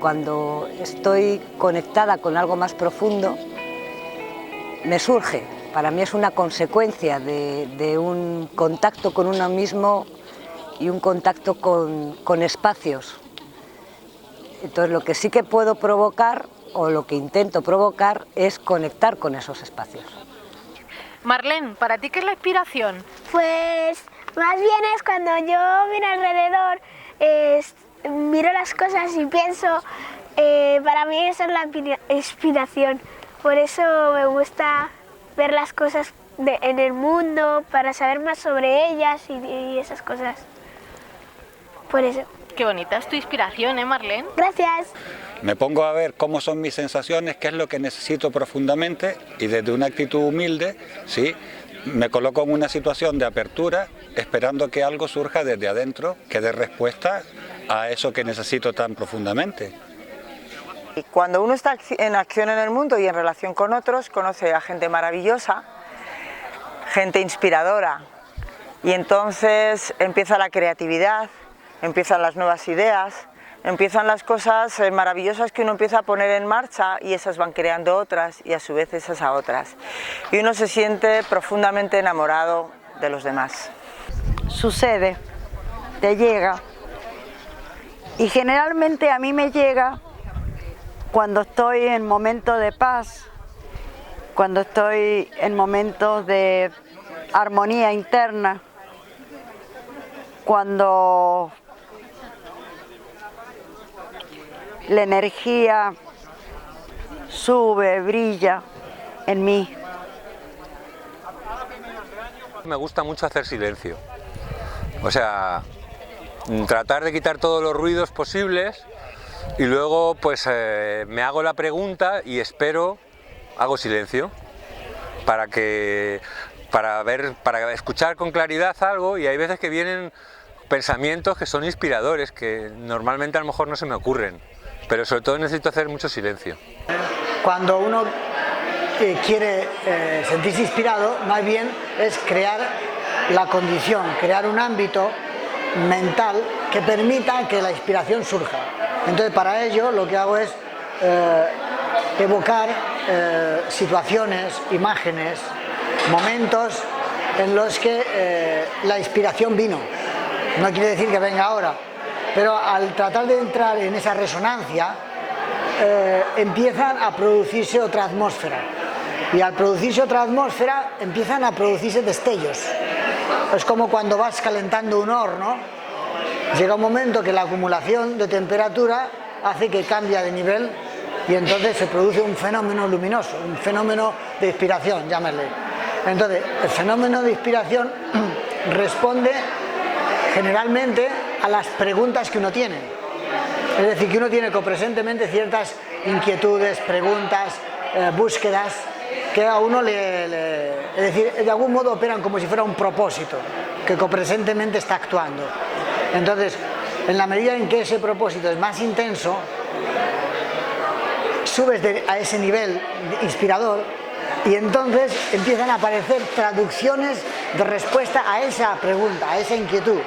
Cuando estoy conectada con algo más profundo, me surge. Para mí es una consecuencia de un contacto con uno mismo y un contacto con espacios. Entonces lo que sí que puedo provocar, o lo que intento provocar, es conectar con esos espacios. Marlene, ¿para ti qué es la inspiración? Pues más bien es cuando yo miro alrededor, miro las cosas y pienso, para mí eso es la inspiración. Por eso me gusta ver las cosas en el mundo, para saber más sobre ellas y esas cosas. Por eso. Qué bonita es tu inspiración, Marlene? Gracias. Me pongo a ver cómo son mis sensaciones, qué es lo que necesito profundamente y desde una actitud humilde, ¿sí?, me coloco en una situación de apertura esperando que algo surja desde adentro que dé respuesta a eso que necesito tan profundamente. Y cuando uno está en acción en el mundo y en relación con otros, conoce a gente maravillosa, gente inspiradora, y entonces empieza la creatividad, empiezan las nuevas ideas, empiezan las cosas maravillosas que uno empieza a poner en marcha y esas van creando otras y a su vez esas a otras. Y uno se siente profundamente enamorado de los demás. Sucede, te llega, y generalmente a mí me llega cuando estoy en momentos de paz, cuando estoy en momentos de armonía interna, cuando la energía sube, brilla en mí. Me gusta mucho hacer silencio, o sea, tratar de quitar todos los ruidos posibles y luego pues me hago la pregunta y espero, hago silencio para escuchar con claridad algo, y hay veces que vienen pensamientos que son inspiradores, que normalmente a lo mejor no se me ocurren, pero sobre todo necesito hacer mucho silencio. Cuando uno quiere sentirse inspirado, más bien es crear la condición, crear un ámbito mental que permita que la inspiración surja. Entonces, para ello lo que hago es evocar situaciones, imágenes, momentos en los que la inspiración vino. No quiere decir que venga ahora, pero al tratar de entrar en esa resonancia, empiezan a producirse otra atmósfera, y al producirse otra atmósfera empiezan a producirse destellos. Es como cuando vas calentando un horno, llega un momento que la acumulación de temperatura hace que cambie de nivel y entonces se produce un fenómeno luminoso, un fenómeno de inspiración, llámale. Entonces, el fenómeno de inspiración responde generalmente a las preguntas que uno tiene. Es decir, que uno tiene copresentemente ciertas inquietudes, preguntas, búsquedas, que a uno es decir, de algún modo operan como si fuera un propósito, que copresentemente está actuando. Entonces, en la medida en que ese propósito es más intenso, subes a ese nivel inspirador y entonces empiezan a aparecer traducciones de respuesta a esa pregunta, a esa inquietud.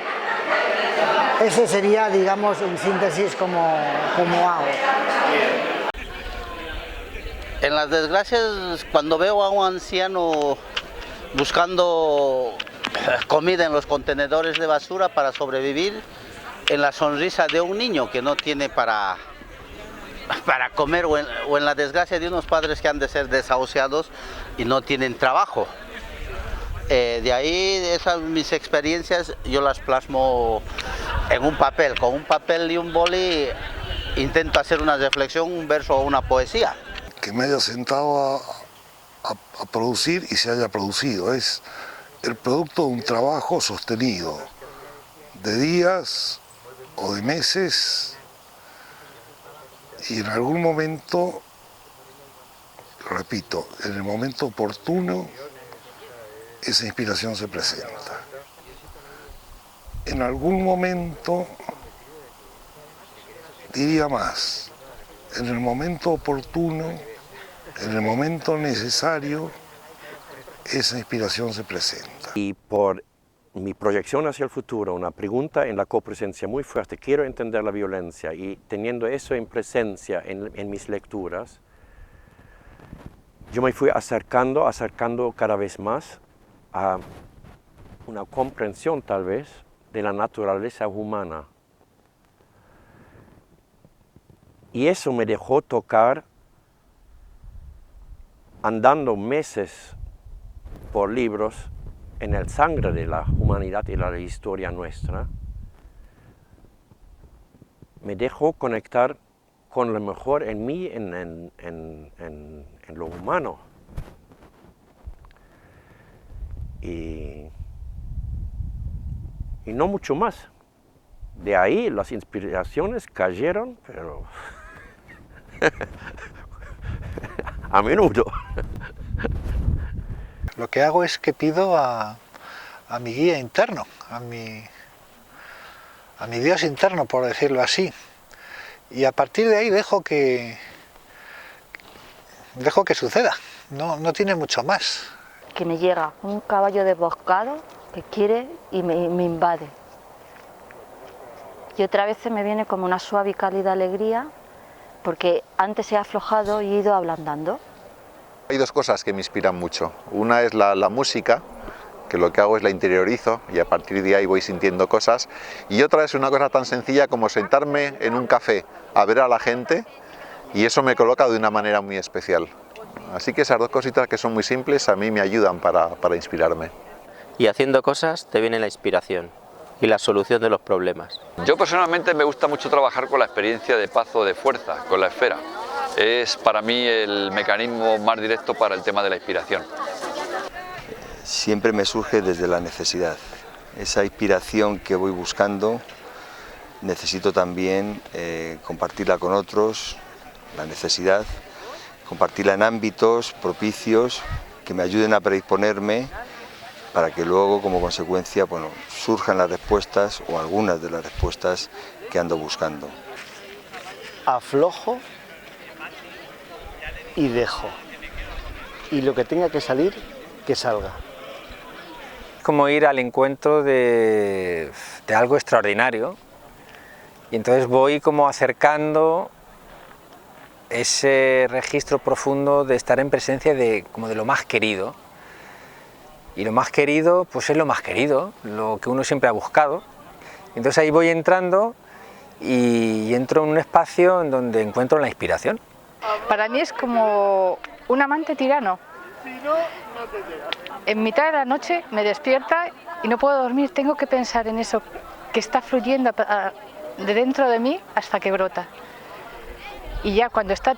Ese sería, digamos, en síntesis como hago. En las desgracias, cuando veo a un anciano buscando comida en los contenedores de basura para sobrevivir, en la sonrisa de un niño que no tiene para comer, o en la desgracia de unos padres que han de ser desahuciados y no tienen trabajo. De ahí, mis experiencias yo las plasmo en un papel. Con un papel y un boli intento hacer una reflexión, un verso o una poesía. Que me haya sentado a producir y se haya producido. Es el producto de un trabajo sostenido, de días o de meses, y en algún momento, repito, en el momento oportuno, esa inspiración se presenta. En algún momento, diría más, en el momento oportuno, en el momento necesario, esa inspiración se presenta. Y por mi proyección hacia el futuro, una pregunta en la copresencia muy fuerte, quiero entender la violencia, y teniendo eso en presencia en mis lecturas, yo me fui acercando cada vez más a una comprensión tal vez de la naturaleza humana. Y eso me dejó tocar, andando meses por libros, en el sangre de la humanidad y la historia nuestra, me dejó conectar con lo mejor en mí, en lo humano. Y no mucho más. De ahí las inspiraciones cayeron, pero a menudo. Lo que hago es que pido a mi guía interno, a mi Dios interno, por decirlo así. Y a partir de ahí dejo que suceda, no tiene mucho más. Que me llega un caballo desbocado que quiere y me invade. Y otra vez se me viene como una suave y cálida alegría, porque antes he aflojado y he ido ablandando. Hay dos cosas que me inspiran mucho. Una es la música, que lo que hago es la interiorizo y a partir de ahí voy sintiendo cosas. Y otra es una cosa tan sencilla como sentarme en un café a ver a la gente, y eso me coloca de una manera muy especial. Así que esas dos cositas que son muy simples a mí me ayudan para inspirarme. Y haciendo cosas te viene la inspiración y la solución de los problemas. Yo personalmente me gusta mucho trabajar con la experiencia de paz o de fuerza, con la esfera. Es para mí el mecanismo más directo para el tema de la inspiración. Siempre me surge desde la necesidad. Esa inspiración que voy buscando, necesito también compartirla con otros, la necesidad, compartirla en ámbitos propicios que me ayuden a predisponerme para que luego, como consecuencia, bueno, surjan las respuestas o algunas de las respuestas que ando buscando. Aflojo y dejo. Y lo que tenga que salir, que salga. Como ir al encuentro de algo extraordinario, y entonces voy como acercando ese registro profundo de estar en presencia como de lo más querido. Y lo más querido, pues es lo más querido, lo que uno siempre ha buscado. Entonces ahí voy entrando y entro en un espacio en donde encuentro la inspiración. Para mí es como un amante tirano. En mitad de la noche me despierta y no puedo dormir, tengo que pensar en eso que está fluyendo de dentro de mí hasta que brota. Y ya cuando está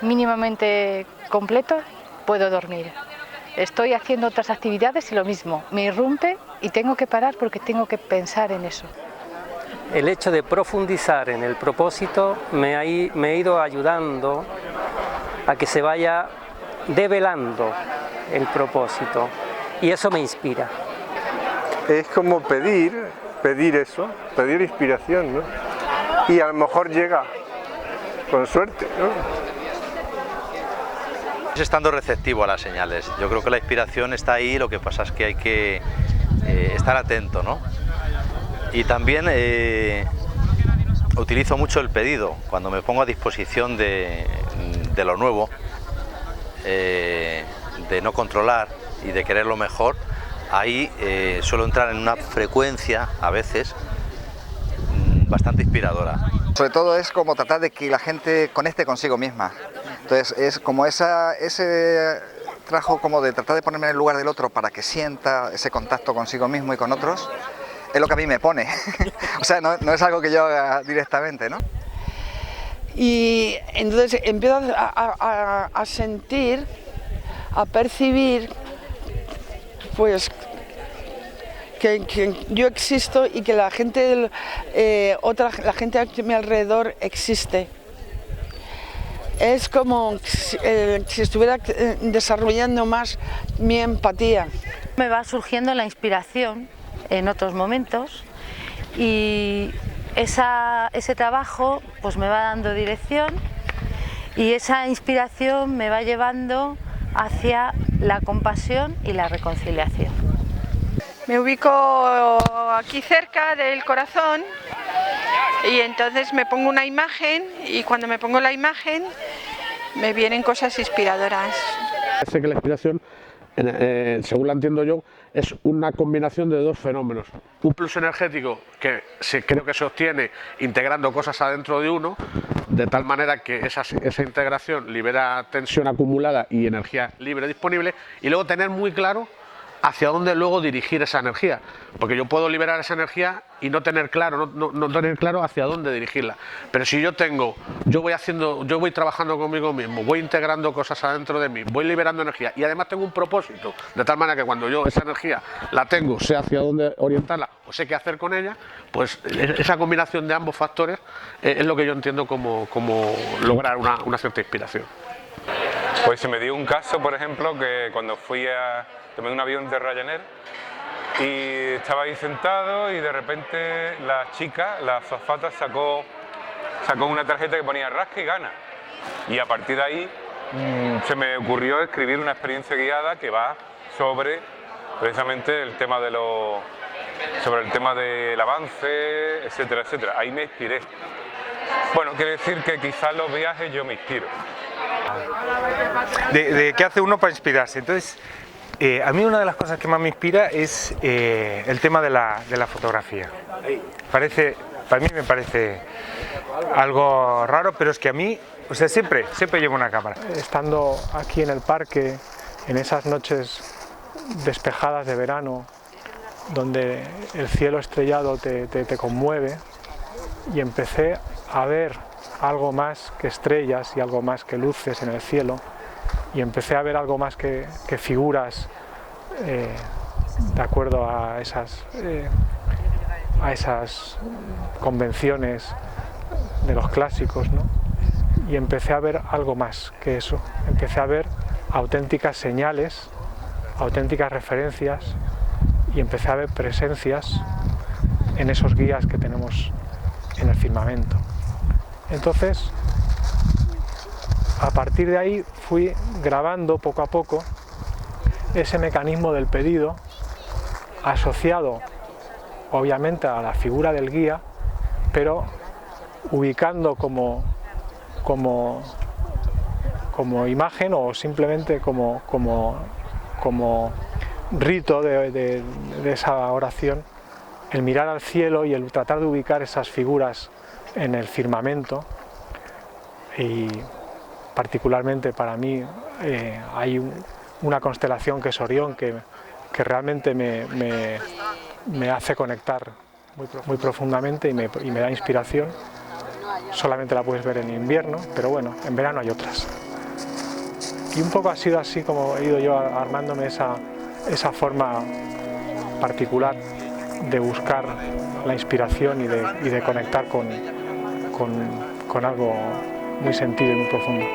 mínimamente completo, puedo dormir. Estoy haciendo otras actividades y lo mismo, me irrumpe y tengo que parar porque tengo que pensar en eso. El hecho de profundizar en el propósito me ha ido ayudando a que se vaya develando el propósito, y eso me inspira. Es como pedir eso, pedir inspiración, ¿no? Y a lo mejor llega, con suerte, ¿no? Es estando receptivo a las señales. Yo creo que la inspiración está ahí, lo que pasa es que hay que estar atento, ¿no? Y también utilizo mucho el pedido, cuando me pongo a disposición de lo nuevo, de no controlar y de querer lo mejor. Ahí suelo entrar en una frecuencia, a veces, bastante inspiradora. Sobre todo es como tratar de que la gente conecte consigo misma. Entonces es como ese trabajo como de tratar de ponerme en el lugar del otro para que sienta ese contacto consigo mismo y con otros, es lo que a mí me pone. O sea, no es algo que yo haga directamente, ¿no? Y entonces empiezo a sentir, a percibir, pues que yo existo y que la gente, la gente a mi alrededor existe. Es como si estuviera desarrollando más mi empatía. Me va surgiendo la inspiración en otros momentos y ese trabajo pues me va dando dirección y esa inspiración me va llevando hacia la compasión y la reconciliación. Me ubico aquí cerca del corazón y entonces me pongo una imagen y cuando me pongo la imagen me vienen cosas inspiradoras. Parece que la inspiración, según la entiendo yo, es una combinación de dos fenómenos. Un plus energético que creo que se obtiene integrando cosas adentro de uno, de tal manera que esa integración libera tensión acumulada y energía libre disponible, y luego tener muy claro hacia dónde luego dirigir esa energía, porque yo puedo liberar esa energía y no tener claro, no tener claro hacia dónde dirigirla. Pero si yo voy trabajando conmigo mismo, voy integrando cosas adentro de mí, voy liberando energía y además tengo un propósito, de tal manera que cuando yo esa energía la tengo, sé hacia dónde orientarla o sé qué hacer con ella, pues esa combinación de ambos factores es lo que yo entiendo como lograr una cierta inspiración. Pues se me dio un caso, por ejemplo, que cuando tomé un avión de Ryanair y estaba ahí sentado y de repente la chica, la azafata, sacó una tarjeta que ponía rasca y gana. Y a partir de ahí se me ocurrió escribir una experiencia guiada que va sobre precisamente el tema sobre el tema del avance, etcétera, etcétera. Ahí me inspiré. Bueno, quiere decir que quizás los viajes yo me inspiro. ¿De qué hace uno para inspirarse? Entonces, a mí una de las cosas que más me inspira es el tema de la fotografía. Para mí me parece algo raro, pero es que a mí, o sea, siempre llevo una cámara. Estando aquí en el parque, en esas noches despejadas de verano, donde el cielo estrellado te conmueve, y empecé a ver algo más que estrellas y algo más que luces en el cielo, y empecé a ver algo más que figuras de acuerdo a esas convenciones de los clásicos, ¿no? Y empecé a ver algo más que eso, empecé a ver auténticas señales, auténticas referencias, y empecé a ver presencias en esos guías que tenemos en el firmamento. Entonces, a partir de ahí fui grabando poco a poco ese mecanismo del pedido, asociado obviamente a la figura del guía, pero ubicando como imagen o simplemente como rito de esa oración, el mirar al cielo y el tratar de ubicar esas figuras en el firmamento. Y particularmente para mí hay una constelación que es Orión, que realmente me hace conectar muy profundamente y me da inspiración. Solamente la puedes ver en invierno, pero bueno, en verano hay otras. Y un poco ha sido así como he ido yo armándome esa forma particular de buscar la inspiración y de conectar con algo muy sentido y muy profundo.